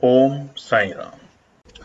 ओम साईं राम।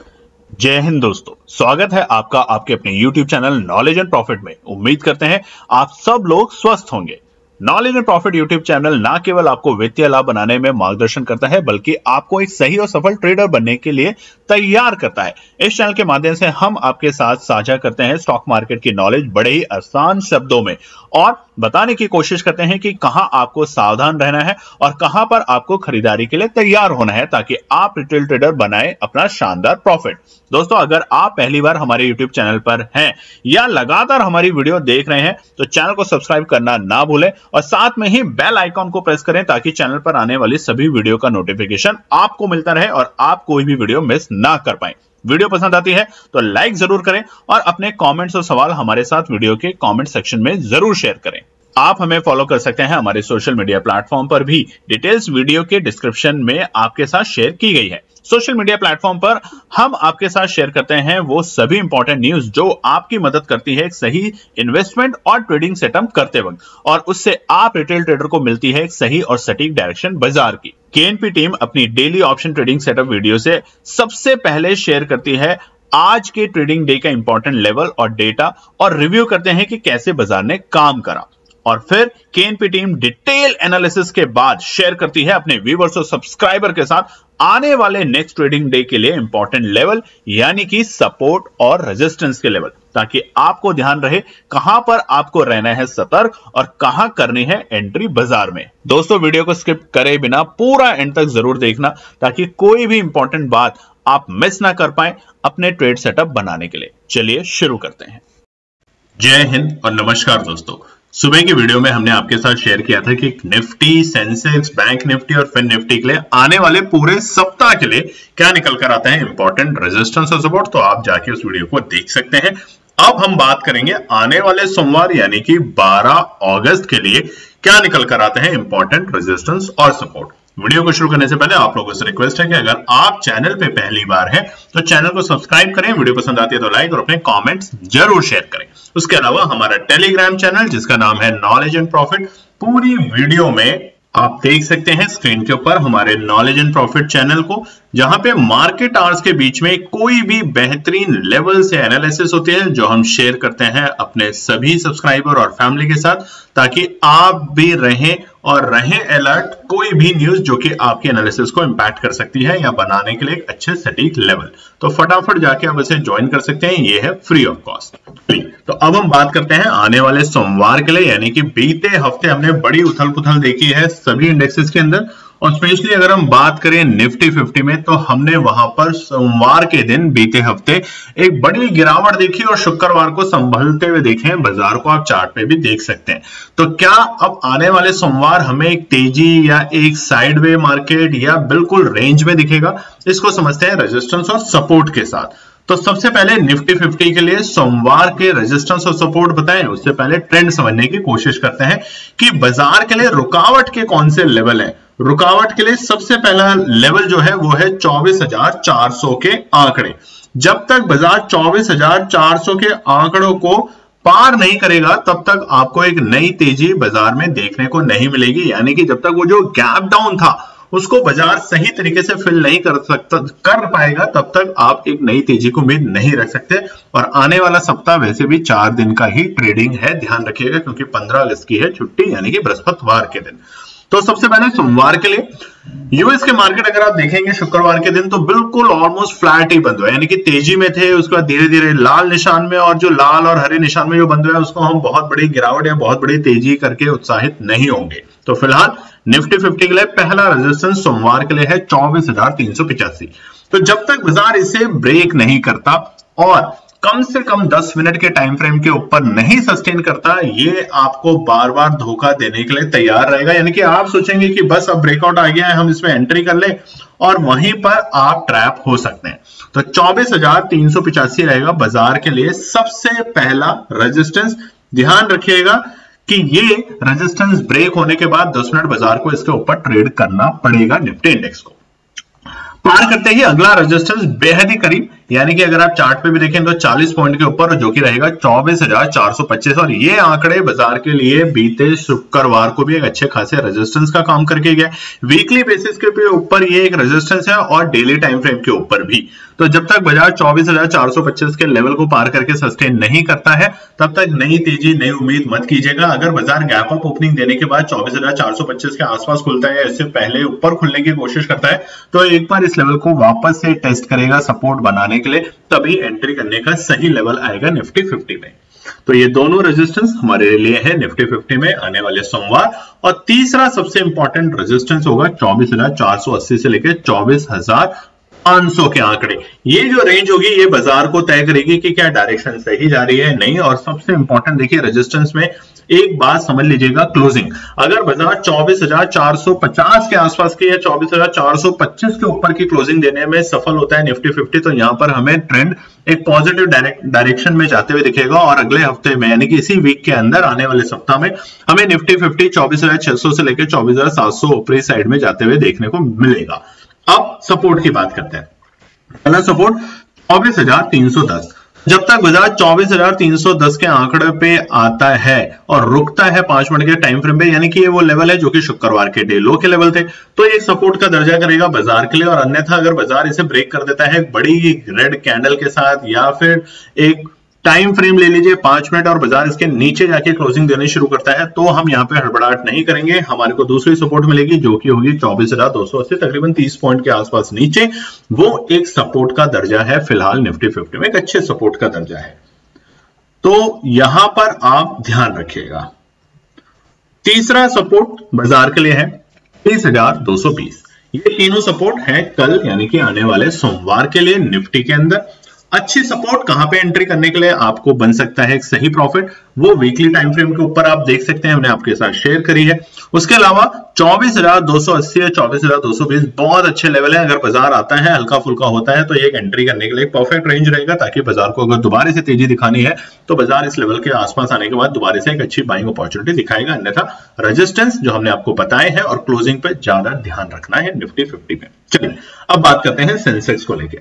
जय हिंद दोस्तों, स्वागत है आपका आपके अपने YouTube channel knowledge and profit में। उम्मीद करते हैं आप सब लोग स्वस्थ होंगे। Knowledge and profit YouTube channel ना केवल आपको वित्तीय लाभ बनाने में मार्गदर्शन करता है, बल्कि आपको एक सही और सफल ट्रेडर बनने के लिए तैयार करता है। इस चैनल के माध्यम से हम आपके साथ साझा करते हैं स्टॉक मार्केट की नॉलेज बड़े ही आसान शब्दों में और बताने की कोशिश करते हैं कि कहां आपको सावधान रहना है और कहां पर आपको खरीदारी के लिए तैयार होना है, ताकि आप रिटेल ट्रेडर बनाए अपना शानदार प्रॉफिट। दोस्तों, अगर आप पहली बार हमारे YouTube चैनल पर हैं या लगातार हमारी वीडियो देख रहे हैं तो चैनल को सब्सक्राइब करना ना भूलें और साथ में ही बेल आइकॉन को प्रेस करें, ताकि चैनल पर आने वाली सभी वीडियो का नोटिफिकेशन आपको मिलता रहे और आप कोई भी वीडियो मिस ना कर पाए। वीडियो पसंद आती है तो लाइक जरूर करें और अपने कमेंट्स और सवाल हमारे साथ वीडियो के कमेंट सेक्शन में जरूर शेयर करें। आप हमें फॉलो कर सकते हैं हमारे सोशल मीडिया प्लेटफॉर्म पर भी, डिटेल्स वीडियो के डिस्क्रिप्शन में आपके साथ शेयर की गई है। सोशल मीडिया प्लेटफॉर्म पर हम आपके साथ शेयर करते हैं वो सभी इंपॉर्टेंट न्यूज जो आपकी मदद करती है एक सही इन्वेस्टमेंट और ट्रेडिंग सेटअप करते वक्त, और उससे आप रिटेल ट्रेडर को मिलती है एक सही और सटीक डायरेक्शन बाजार की। केएनपी टीम अपनी daily option trading setup video से सबसे पहले शेयर करती है आज के ट्रेडिंग डे का इंपॉर्टेंट लेवल और डेटा, और रिव्यू करते हैं कि कैसे बाजार ने काम करा। और फिर केएनपी टीम डिटेल एनालिसिस के बाद शेयर करती है अपने व्यूअर्स और सब्सक्राइबर के साथ आने वाले नेक्स्ट ट्रेडिंग डे के लिए इंपॉर्टेंट लेवल, यानी कि सपोर्ट और रेजिस्टेंस के लेवल, ताकि आपको ध्यान रहे कहां पर आपको रहना है सतर्क और कहां करनी है एंट्री बाजार में। दोस्तों, वीडियो को स्किप करे बिना पूरा एंड तक जरूर देखना, ताकि कोई भी इंपॉर्टेंट बात आप मिस ना कर पाए अपने ट्रेड सेटअप बनाने के लिए। चलिए शुरू करते हैं। जय हिंद और नमस्कार दोस्तों। सुबह की वीडियो में हमने आपके साथ शेयर किया था कि निफ्टी, सेंसेक्स, बैंक निफ्टी और फिन निफ्टी के लिए आने वाले पूरे सप्ताह के लिए क्या निकल कर आता है इंपॉर्टेंट रेजिस्टेंस और सपोर्ट। तो आप जाके उस वीडियो को देख सकते हैं। अब हम बात करेंगे आने वाले सोमवार यानी कि 12 अगस्त के लिए क्या निकल कर आते हैं इंपॉर्टेंट रेजिस्टेंस और सपोर्ट। वीडियो को शुरू करने से पहले आप लोगों से रिक्वेस्ट है कि अगर आप चैनल पे पहली बार हैं तो चैनल को सब्सक्राइब करें, वीडियो पसंद आती है तो लाइक और अपने कमेंट्स जरूर शेयर करें। उसके अलावा हमारा टेलीग्राम चैनल जिसका नाम है नॉलेज एंड प्रॉफिट, पूरी वीडियो में आप देख सकते हैं स्क्रीन के ऊपर हमारे नॉलेज एंड प्रॉफिट चैनल को, जहां पे मार्केट आवर्स के बीच में कोई भी बेहतरीन लेवल से एनालिसिस होते हैं जो हम शेयर करते हैं अपने सभी सब्सक्राइबर और फैमिली के साथ, ताकि आप भी रहें और रहें अलर्ट कोई भी न्यूज जो कि आपके एनालिसिस को इंपैक्ट कर सकती है या बनाने के लिए एक अच्छे सटीक लेवल। तो फटाफट जाके आप इसे ज्वाइन कर सकते हैं, ये है फ्री ऑफ कॉस्ट। तो अब हम बात करते हैं आने वाले सोमवार के लिए, यानी कि बीते हफ्ते हमने बड़ी उथल पुथल देखी है सभी इंडेक्सेस के अंदर, और स्पेशली अगर हम बात करें निफ्टी 50 में तो हमने वहां पर सोमवार के दिन बीते हफ्ते एक बड़ी गिरावट देखी और शुक्रवार को संभलते हुए देखे हैं बाजार को। आप चार्ट पे भी देख सकते हैं। तो क्या अब आने वाले सोमवार हमें एक तेजी या एक साइडवे मार्केट या बिल्कुल रेंज में दिखेगा? इसको समझते हैं रेजिस्टेंस और सपोर्ट के साथ। तो सबसे पहले निफ्टी 50 के लिए सोमवार के रेजिस्टेंस और सपोर्ट बताएं, उससे पहले ट्रेंड समझने की कोशिश करते हैं कि बाजार के लिए रुकावट के कौन से लेवल हैं। रुकावट के लिए सबसे पहला लेवल जो है वो है 24,400 के आंकड़े। जब तक बाजार 24,400 के आंकड़ों को पार नहीं करेगा तब तक आपको एक नई तेजी बाजार में देखने को नहीं मिलेगी, यानी कि जब तक वो जो गैप डाउन था उसको बाजार सही तरीके से फिल नहीं कर पाएगा तब तक आप एक नई तेजी को उम्मीद नहीं रख सकते। और आने वाला सप्ताह वैसे भी 4 दिन का ही ट्रेडिंग है, ध्यान रखिएगा, क्योंकि 15 अगस्त की है छुट्टी, यानी कि बृहस्पतिवार के दिन। तो सबसे पहले सोमवार के लिए यूएस के मार्केट अगर आप देखेंगे शुक्रवार के दिन तो बिल्कुल ऑलमोस्ट फ्लैट ही बंद हुआ, यानी कि तेजी में थे, उसके बाद धीरे धीरे लाल निशान में, और जो लाल और हरे निशान में जो बंद हुआ है उसको हम बहुत बड़ी गिरावट या बहुत बड़ी तेजी करके उत्साहित नहीं होंगे। तो फिलहाल निफ्टी 50 के लिए पहला रेजिस्टेंस सोमवार के लिए है 24,385। तो जब तक बाजार इसे ब्रेक नहीं करता और कम से कम 10 मिनट के टाइम फ्रेम के ऊपर नहीं सस्टेन करता, ये आपको बार बार धोखा देने के लिए तैयार रहेगा। यानी कि आप सोचेंगे कि बस अब ब्रेकआउट आ गया है, हम इसमें एंट्री कर ले, और वहीं पर आप ट्रैप हो सकते हैं। तो 24,385 रहेगा बाजार के लिए सबसे पहला रेजिस्टेंस। ध्यान रखिएगा कि ये रेजिस्टेंस ब्रेक होने के बाद 10 मिनट बाजार को इसके ऊपर ट्रेड करना पड़ेगा निफ्टी इंडेक्स को। पार करते ही अगला रेजिस्टेंस बेहद ही करीब यानी कि अगर आप चार्ट पे भी देखें तो 40 पॉइंट के ऊपर, जो कि रहेगा 24,425। और ये आंकड़े बाजार के लिए बीते शुक्रवार को भी एक अच्छे खासे रेजिस्टेंस का काम करके गया। वीकली बेसिस के ऊपर ये एक रेजिस्टेंस है और डेली टाइम फ्रेम के ऊपर भी। तो जब तक बाजार 24,425 के लेवल को पार करके सस्टेन नहीं करता है, तब तक नई तेजी, नई उम्मीद मत कीजिएगा। अगर बाजार गैप अप ओपनिंग देने के बाद 24,425 के आसपास खुलता है या इससे पहले ऊपर खुलने की कोशिश करता है, तो एक बार इस लेवल को वापस से टेस्ट करेगा सपोर्ट बनाने के लिए, तभी एंट्री करने का सही लेवल आएगा निफ्टी 50 में। तो ये दोनों रेजिस्टेंस हमारे लिए है निफ्टी 50 में आने वाले सोमवार। और तीसरा सबसे इंपॉर्टेंट रेजिस्टेंस होगा 24,480 से लेकर 24,500 के आंकड़े। ये जो रेंज होगी ये बाजार को तय करेगी कि क्या डायरेक्शन सही जा रही है, नहीं। और सबसे इंपॉर्टेंट देखिए रेजिस्टेंस में एक बात समझ लीजिएगा, क्लोजिंग। अगर बाजार 24,450 के आसपास की या 24,425 के ऊपर की क्लोजिंग देने में सफल होता है निफ्टी 50, तो यहां पर हमें ट्रेंड एक पॉजिटिव डायरेक्शन में जाते हुए दिखेगा। और अगले हफ्ते में यानी कि इसी वीक के अंदर आने वाले सप्ताह में हमें निफ्टी 50 24,600 से लेकर 24,700 ऊपरी साइड में जाते हुए देखने को मिलेगा। अब सपोर्ट की बात करते हैं। पहला सपोर्ट 24,310। जब तक बाजार 24,310 के आंकड़े पे आता है और रुकता है 5 मिनट के टाइम फ्रेम पे, यानी कि ये वो लेवल है जो कि शुक्रवार के डे लो के लेवल थे, तो एक सपोर्ट का दर्जा करेगा बाजार के लिए। और अन्यथा अगर बाजार इसे ब्रेक कर देता है बड़ी रेड कैंडल के साथ, या फिर एक टाइम फ्रेम ले लीजिए 5 मिनट, और बाजार इसके नीचे जाके क्लोजिंग देनी शुरू करता है, तो हम यहाँ पे हड़बड़ाहट नहीं करेंगे। हमारे को दूसरी सपोर्ट मिलेगी जो कि होगी 24,280, तकरीबन 30 पॉइंट के आसपास नीचे। वो एक सपोर्ट का दर्जा है फिलहाल निफ्टी 50 में, एक अच्छे सपोर्ट का दर्जा है। तो यहां पर आप ध्यान रखिएगा। तीसरा सपोर्ट बाजार के लिए है 30,220। ये तीनों सपोर्ट है कल यानी कि आने वाले सोमवार के लिए निफ्टी के अंदर। अच्छी सपोर्ट कहां पे एंट्री करने के लिए आपको बन सकता है एक सही प्रॉफिट, वो वीकली टाइम फ्रेम के ऊपर आप देख सकते हैं, हमने आपके साथ शेयर करी है। उसके अलावा 24,280 या 24,220 बहुत अच्छे लेवल है। अगर बाजार आता है हल्का फुल्का होता है तो एक एंट्री करने के लिए परफेक्ट रेंज रहेगा, ताकि बाजार को अगर दोबारा से तेजी दिखानी है तो बाजार इस लेवल के आसपास आने के बाद दोबारा से एक अच्छी बाइंग अपॉर्चुनिटी दिखाएगा। अन्यथा रेजिस्टेंस जो हमने आपको बताए हैं और क्लोजिंग पे ज्यादा ध्यान रखना है निफ्टी 50 में। चलिए अब बात करते हैं सेंसेक्स को लेकर।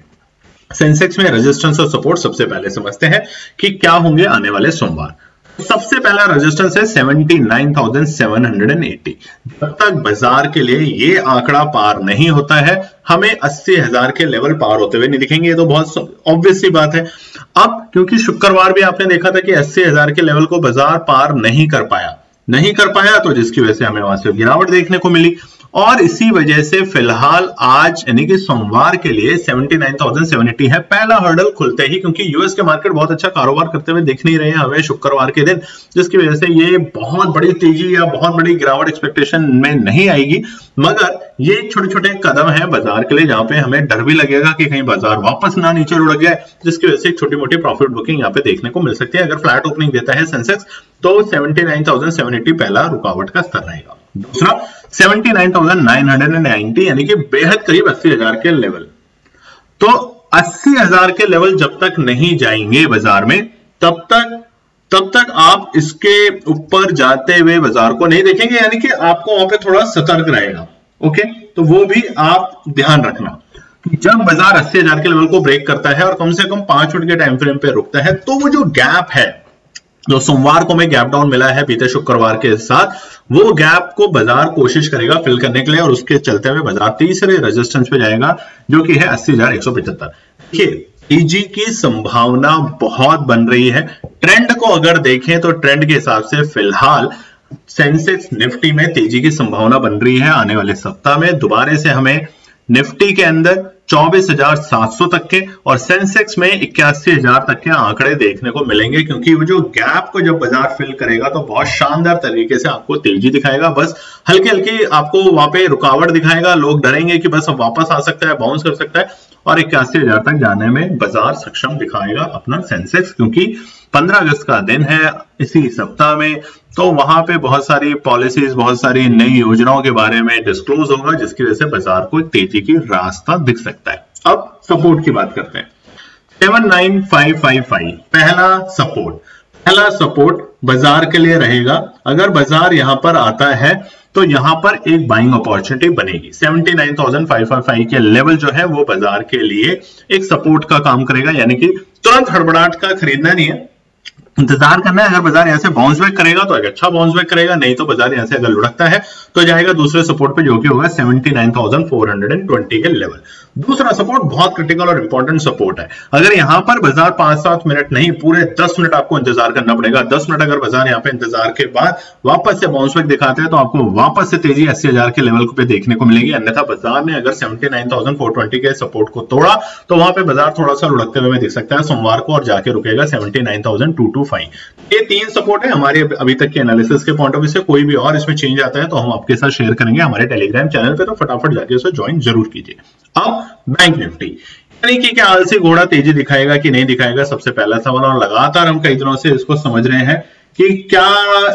सेंसेक्स में रेजिस्टेंस और सपोर्ट सबसे पहले समझते हैं कि क्या होंगे आने वाले सोमवार। सबसे पहला रेजिस्टेंस है 79,780। जब तक बाजार के लिए ये आंकड़ा पार नहीं होता है, हमें 80,000 के लेवल पार होते हुए नहीं दिखेंगे। ये तो बहुत ऑब्वियस सी बात है। अब क्योंकि शुक्रवार भी आपने देखा था कि 80,000 के लेवल को बाजार पार नहीं कर पाया, तो जिसकी वजह से हमें वहां से गिरावट देखने को मिली। और इसी वजह से फिलहाल आज यानी कि सोमवार के लिए 79,780 है पहला हर्डल खुलते ही, क्योंकि यूएस के मार्केट बहुत अच्छा कारोबार करते हुए दिख नहीं रहे हैं हमें शुक्रवार के दिन, जिसकी वजह से ये बहुत बड़ी तेजी या बहुत बड़ी गिरावट एक्सपेक्टेशन में नहीं आएगी। मगर ये छोटे छोटे कदम है बाजार के लिए, जहां पे हमें डर भी लगेगा कि कहीं बाजार वापस ना नीचे लुढ़क जाए, जिसकी वजह से एक छोटी मोटी प्रॉफिट बुकिंग यहाँ पे देखने को मिल सकती है। अगर फ्लैट ओपनिंग देता है सेंसेक्स तो 79,780 पहला रुकावट का स्तर रहेगा। दूसरा 79,990 यानी कि बेहद करीब 80,000 के लेवल। तो 80,000 के लेवल जब तक नहीं जाएंगे बाजार में, तब तक आप इसके ऊपर जाते हुए बाजार को नहीं देखेंगे, यानी कि आपको वहां पे थोड़ा सतर्क रहेगा। ओके, तो वो भी आप ध्यान रखना। जब बाजार 80,000 के लेवल को ब्रेक करता है और कम से कम 5 मिनट के टाइम फ्रेम पे रुकता है, तो वो जो गैप है, जो सोमवार को हमें गैप डाउन मिला है बीते शुक्रवार के साथ, वो गैप को बाजार कोशिश करेगा फिल करने के लिए, और उसके चलते हुए बाजार तीसरे रेजिस्टेंस पे जाएगा जो कि है 80,175। देखिए तेजी की संभावना बहुत बन रही है। ट्रेंड को अगर देखें तो ट्रेंड के हिसाब से फिलहाल सेंसेक्स निफ्टी में तेजी की संभावना बन रही है। आने वाले सप्ताह में दोबारा से हमें निफ्टी के अंदर 24,700 तक के और सेंसेक्स में 81,000 तक के आंकड़े देखने को मिलेंगे, क्योंकि वो जो गैप को जब बाजार फिल करेगा तो बहुत शानदार तरीके से आपको तेजी दिखाएगा। बस हल्की हल्की आपको वहां पे रुकावट दिखाएगा, लोग डरेंगे कि बस अब वापस आ सकता है, बाउंस कर सकता है, और 81,000 तक जाने में बाजार सक्षम दिखाएगा अपना सेंसेक्स, क्योंकि 15 अगस्त का दिन है इसी सप्ताह में, तो वहां पे बहुत सारी पॉलिसीज, बहुत सारी नई योजनाओं के बारे में डिस्क्लोज होगा, जिसकी वजह से बाजार को तेजी की रास्ता दिख सकता है। अब सपोर्ट की बात करते हैं। 79,555 पहला सपोर्ट बाजार के लिए रहेगा। अगर बाजार यहां पर आता है तो यहां पर एक बाइंग अपॉर्चुनिटी बनेगी। 79,555 के लेवल जो है वो बाजार के लिए एक सपोर्ट का काम करेगा, यानी कि तुरंत हड़बड़ाहट का खरीदना नहीं है, इंतजार करना है। अगर बाजार यहां से बाउंस बैक करेगा तो एक अच्छा बाउंस बैक करेगा, नहीं तो बाजार यहां से अगर लुढ़कता है तो जाएगा दूसरे सपोर्ट पे, जो कि होगा 79,420 के लेवल। दूसरा सपोर्ट बहुत क्रिटिकल और इंपॉर्टेंट सपोर्ट है। अगर यहां पर बाजार 5-7 मिनट नहीं, पूरे 10 मिनट आपको इंतजार करना पड़ेगा। 10 मिनट अगर बाजार यहां पे इंतजार के बाद वापस से बाउंस बैक दिखाते हैं तो आपको वापस से तेजी 80,000 के लेवल पे देखने को मिलेगी। अन्यथा बाजार ने अगर 79,420 के सपोर्ट को तोड़ा तो वहां पे बाजार थोड़ा सा लुढ़कते हुए दिख सकता है सोमवार को, और जाके रुकेगा 79,225। ये 3 सपोर्ट है हमारे अभी तक के एनालिसिस के पॉइंट ऑफ व्यू से। कोई भी और इसमें चेंज आता है तो हम आपके साथ शेयर करेंगे हमारे टेलीग्राम चैनल पे, तो फटाफट जाके उसे ज्वाइन जरूर कीजिए। अब बैंक निफ्टी, यानी कि क्या आलसी घोड़ा तेजी दिखाएगा कि नहीं दिखाएगा, सबसे पहला सवाल। और लगातार हम कई दिनों से इसको समझ रहे हैं कि क्या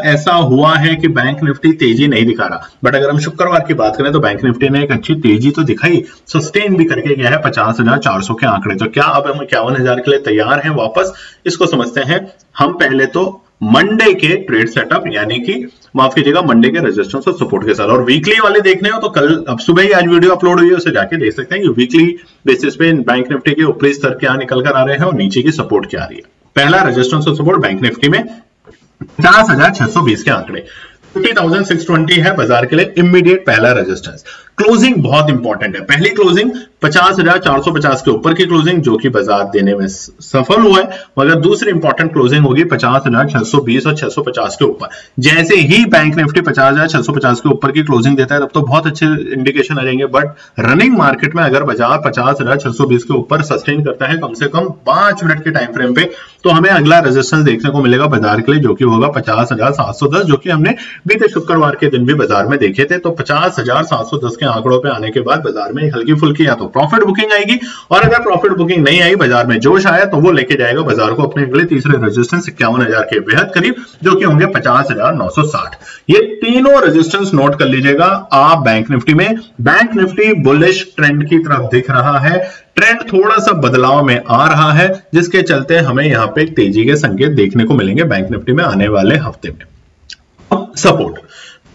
ऐसा हुआ है कि बैंक निफ्टी तेजी नहीं दिखा रहा। बट अगर हम शुक्रवार की बात करें तो बैंक निफ्टी ने एक अच्छी तेजी तो दिखाई, सस्टेन भी करके गया है 50,400 के आंकड़े। तो क्या अब हम 51,000 के लिए तैयार हैं वापस, इसको समझते हैं हम। पहले तो मंडे के ट्रेड सेटअप, यानी कि माफ कीजिएगा मंडे के रेजिस्टेंस और सपोर्ट के साथ। और वीकली वाले देखने हो तो कल, अब सुबह ही आज वीडियो अपलोड हुई है, उसे जाके देख सकते हैं कि वीकली बेसिस पे बैंक निफ्टी के ऊपरी स्तर क्या निकल कर आ रहे हैं और नीचे की सपोर्ट क्या आ रही है। पहला रेजिस्टेंस और सपोर्ट बैंक निफ्टी में 50,620 के आंकड़े, 50,620 है बाजार के लिए इमीडिएट पहला रेजिस्टेंस। क्लोजिंग बहुत इंपॉर्टेंट है। पहली क्लोजिंग 50,450 के ऊपर की क्लोजिंग, जो कि बाजार देने में सफल हुआ है, मगर दूसरी इंपॉर्टेंट क्लोजिंग होगी 50,620 और 650 के ऊपर। जैसे ही बैंक निफ्टी 50,650 के ऊपर की क्लोजिंग देता है तब तो बहुत अच्छे इंडिकेशन आ जाएंगे। बट रनिंग मार्केट में अगर बाजार 50,620 के ऊपर सस्टेन करता है कम से कम 5 मिनट के टाइम फ्रेम पे, तो हमें अगला रेजिस्टेंस देखने को मिलेगा बाजार के लिए, जो कि होगा 50,710, जो कि हमने बीते शुक्रवार के दिन भी बाजार में देखे थे। तो 50,710 के आंकड़ों पे आने के बाद बाजार में हल्की फुल्की या तो प्रॉफिट बुकिंग आएगी, और अगर प्रॉफिट बुकिंग नहीं आई, बाजार में जोश आया, तो वो लेके जाएगा बाजार को अपने अगले तीसरे रेजिस्टेंस 51,000 के बेहद करीब, जो कि होंगे 50,960। ये तीनों रेजिस्टेंस नोट कर लीजिएगा आप बैंक निफ्टी में। बैंक निफ्टी बुलिश ट्रेंड की तरफ दिख रहा है, ट्रेंड थोड़ा सा बदलाव में आ रहा है, जिसके चलते हमें यहां पे तेजी के संकेत देखने को मिलेंगे बैंक निफ्टी में आने वाले हफ्ते में। सपोर्ट,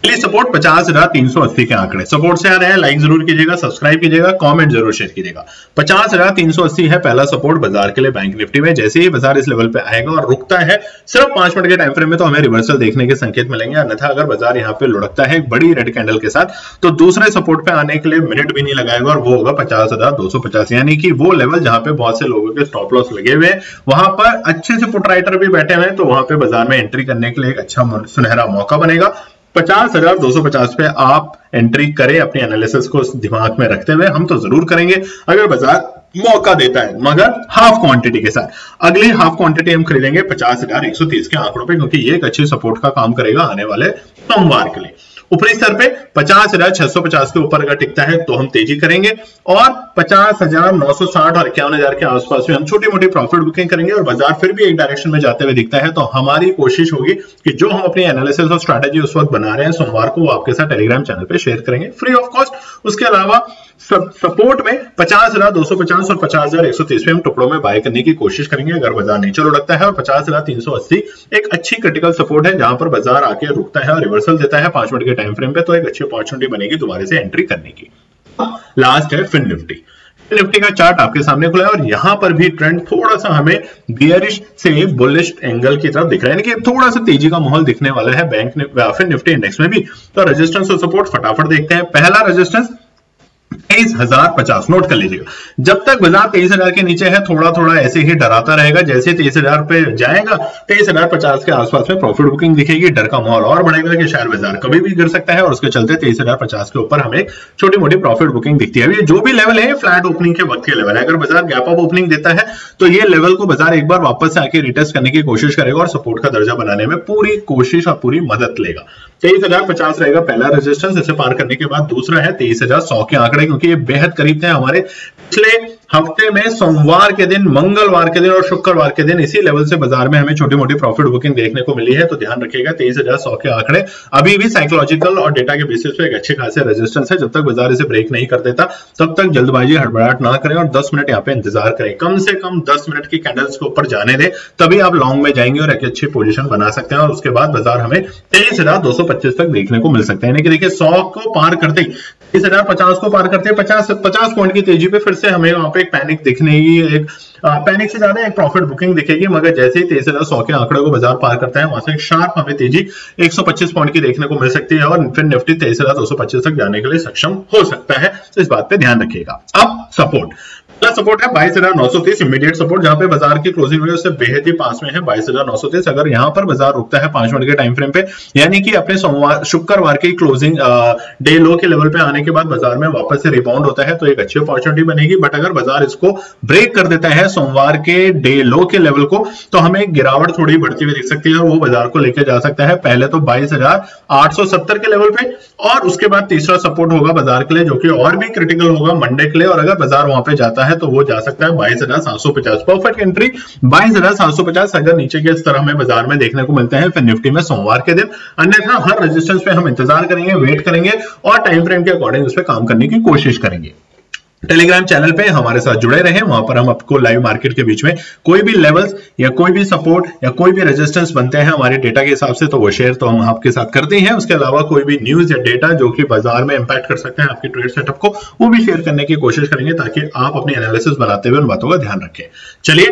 पहली सपोर्ट 50,380 के आंकड़े, सपोर्ट से आ रहे हैं। लाइक जरूर कीजिएगा, सब्सक्राइब कीजिएगा, कमेंट जरूर शेयर कीजिएगा। 50,380 है पहला सपोर्ट बाजार के लिए बैंक निफ्टी में। जैसे ही बाजार इस लेवल पे आएगा और रुकता है सिर्फ 5 मिनट के टाइम फ्रेम में, तो हमें रिवर्सल देखने के संकेत मिलेंगे। अन्यथा अगर बाजार यहाँ पे लुढ़कता है एक बड़ी रेड कैंडल के साथ, तो दूसरे सपोर्ट पे आने के लिए मिनट भी नहीं लगाएगा, और वो होगा 50,250, यानी कि वो लेवल जहां पे बहुत से लोगों के स्टॉप लॉस लगे हुए हैं, वहां पर अच्छे से पुट राइटर भी बैठे हुए हैं, तो वहां पे बाजार में एंट्री करने के लिए एक अच्छा सुनहरा मौका बनेगा। 50,250 पे आप एंट्री करें, अपनी एनालिसिस को दिमाग में रखते हुए। हम तो जरूर करेंगे अगर बाजार मौका देता है, मगर हाफ क्वांटिटी के साथ। अगली हाफ क्वांटिटी हम खरीदेंगे 50,130 के आंकड़ों पे, क्योंकि ये एक अच्छी सपोर्ट का काम करेगा आने वाले सोमवार के लिए। ऊपरी स्तर पे 50,650 के ऊपर अगर टिकता है तो हम तेजी करेंगे, और 50,960 और 51,000 के आसपास में हम छोटी मोटी प्रॉफिट बुकिंग करेंगे। और बाजार फिर भी एक डायरेक्शन में जाते हुए दिखता है तो हमारी कोशिश होगी कि जो हम अपनी एनालिसिस और स्ट्रैटेजी उस वक्त बना रहे हैं सोमवार को, वो आपके साथ टेलीग्राम चैनल पे शेयर करेंगे फ्री ऑफ कॉस्ट। उसके अलावा सपोर्ट में 50,250 और 50,130 पे हम टुकड़ों में बाय करने की कोशिश करेंगे अगर बाजार नीचे लुढ़कता है। और 50,380 एक अच्छी क्रिटिकल सपोर्ट है, जहां पर बाजार आके रुकता है और रिवर्सल देता है 5 मिनट के टाइम फ्रेम पे, तो एक अच्छी अपॉर्चुनिटी बनेगी दोबारा से एंट्री करने की। लास्ट है फिन निफ्टी। निफ्टी का चार्ट आपके सामने खुला है, और यहां पर भी ट्रेंड थोड़ा सा हमें बियरिश से बुलिश एंगल की तरफ दिख रहा है, यानी कि थोड़ा सा तेजी का माहौल दिखने वाला है फिन निफ्टी इंडेक्स में भी। तो रेजिस्टेंस और सपोर्ट फटाफट देखते हैं। पहला रेजिस्टेंस 23,050 नोट कर लीजिएगा। जब तक बाजार 23,000 के नीचे है, थोड़ा थोड़ा ऐसे ही डराता रहेगा। जैसे 23,000 पे जाएगा, 23,050 के आसपास में प्रॉफिट बुकिंग दिखेगी, डर का माहौल और बढ़ेगा कि शायद बाजार कभी भी गिर सकता है, और उसके चलते 23,050 के ऊपर हमें छोटी मोटी प्रॉफिट बुकिंग दिखती है। ये जो भी लेवल है फ्लैट ओपनिंग के वक्त के लेवल है। अगर बाजार गैप अप ओपनिंग देता है तो ये लेवल को बाजार एक बार वापस से आके रिटेस्ट करने की कोशिश करेगा, और सपोर्ट का दर्जा बनाने में पूरी कोशिश और पूरी मदद लेगा। 23,050 रहेगा पहला रेजिस्टेंस। इसे पार करने के बाद दूसरा है 23,100 के आंकड़े, क्योंकि ये बेहद करीब थे हमारे पिछले हफ्ते में सोमवार के दिन, मंगलवार के दिन और शुक्रवार के दिन इसी लेवल से बाजार में हमें छोटी मोटी प्रॉफिट बुकिंग देखने को मिली है। तो ध्यान रखिएगा 23,100 के आंकड़े अभी भी साइकोलॉजिकल और डेटा के बेसिस पे एक अच्छे खासे रेजिस्टेंस है। जब तक बाजार इसे ब्रेक नहीं कर देता तब तक जल्दबाजी हड़बड़ाहट ना करें और 10 मिनट यहाँ पे इंतजार करें। कम से कम 10 मिनट की कैंडल्स के ऊपर जाने दें, तभी आप लॉन्ग में जाएंगे और एक अच्छी पोजीशन बना सकते हैं और उसके बाद बाजार हमें 23,225 तक देखने को मिल सकता है। यानी कि देखिए 100 को पार करते 30,050 को पार करते 50 पॉइंट की तेजी पे फिर से हमें वहां पे एक पैनिक दिखने की, एक पैनिक से ज्यादा एक प्रॉफिट बुकिंग दिखेगी। मगर जैसे ही 23,100 के आंकड़े को बाजार पार करता है वहां से शार्प हमें तेजी 125 पॉइंट की देखने को मिल सकती है और फिर निफ्टी 23,225 तक जाने के लिए सक्षम हो सकता है। तो इस बात पे ध्यान रखिएगा। अब सपोर्ट है 22,930 इमीडिएट सपोर्ट, जहां पे बाजार की क्लोजिंग हुई उससे बेहद ही पास में है 22,930। अगर यहां पर बाजार रुकता है 5 मिनट के टाइम फ्रेम पे, यानी कि अपने शुक्रवार की क्लोजिंग डे लो के लेवल पे आने के बाद बाजार में वापस से रिबाउंड होता है तो एक अच्छी अपॉर्चुनिटी बनेगी। बट अगर बाजार इसको ब्रेक कर देता है सोमवार के डे लो के लेवल को, तो हमें एक गिरावट थोड़ी बढ़ती हुई दिख सकती है और वो बाजार को लेकर जा सकता है पहले तो 22,870 के लेवल पे, और उसके बाद तीसरा सपोर्ट होगा बाजार के लिए जो कि और भी क्रिटिकल होगा मंडे के लिए। और अगर बाजार वहां पे जाता है तो वो जा सकता है 22,750। परफेक्ट एंट्री 22,750 अगर नीचे के इस तरह में बाजार में देखने को मिलते हैं फिर निफ्टी में सोमवार के दिन। अन्यथा हर रेजिस्टेंस पे हम इंतजार करेंगे, वेट करेंगे और टाइम फ्रेम के अकॉर्डिंग उस पर काम करने की कोशिश करेंगे। टेलीग्राम चैनल पे हमारे साथ जुड़े रहें, वहां पर हम आपको लाइव मार्केट के बीच में कोई भी लेवल्स या कोई भी सपोर्ट या कोई भी रेजिस्टेंस बनते हैं हमारे डेटा के हिसाब से तो वो शेयर तो हम आपके साथ करते हैं। उसके अलावा कोई भी न्यूज या डेटा जो कि बाजार में इंपैक्ट कर सकते हैं आपके ट्रेड सेटअप को, वो भी शेयर करने की कोशिश करेंगे ताकि आप अपनी एनालिसिस बनाते हुए उन बातों का ध्यान रखें। चलिए,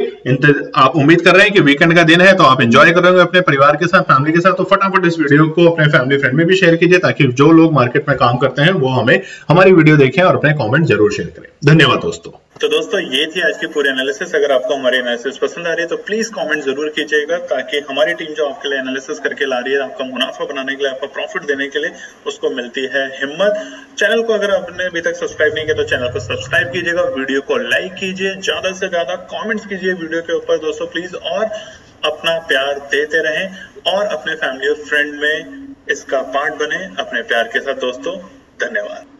आप उम्मीद कर रहे हैं कि वीकेंड का दिन है तो आप एंजॉय करेंगे अपने परिवार के साथ, फैमिली के साथ। तो फटाफट इस वीडियो को अपने फैमिली फ्रेंड में भी शेयर कीजिए ताकि जो लोग मार्केट में काम करते हैं वो हमारी वीडियो देखें और अपने कॉमेंट जरूर शेयर करें। धन्यवाद दोस्तों। तो दोस्तों ये थी आज की पूरी एनालिसिस। अगर आपको हमारी एनालिसिस पसंद आ रही है तो प्लीज कमेंट जरूर कीजिएगा ताकि हमारी टीम जो आपके लिए एनालिसिस करके ला रही है, आपका मुनाफा बनाने के लिए, आपका प्रॉफिट देने के लिए, उसको मिलती है हिम्मत। चैनल को अगर आपने अभी तक सब्सक्राइब नहीं किया तो चैनल को सब्सक्राइब कीजिएगा, वीडियो को लाइक कीजिए, ज्यादा से ज्यादा कॉमेंट्स कीजिए वीडियो के ऊपर दोस्तों प्लीज, और अपना प्यार देते रहें और अपने फैमिली और फ्रेंड में इसका पार्ट बने अपने प्यार के साथ दोस्तों। धन्यवाद।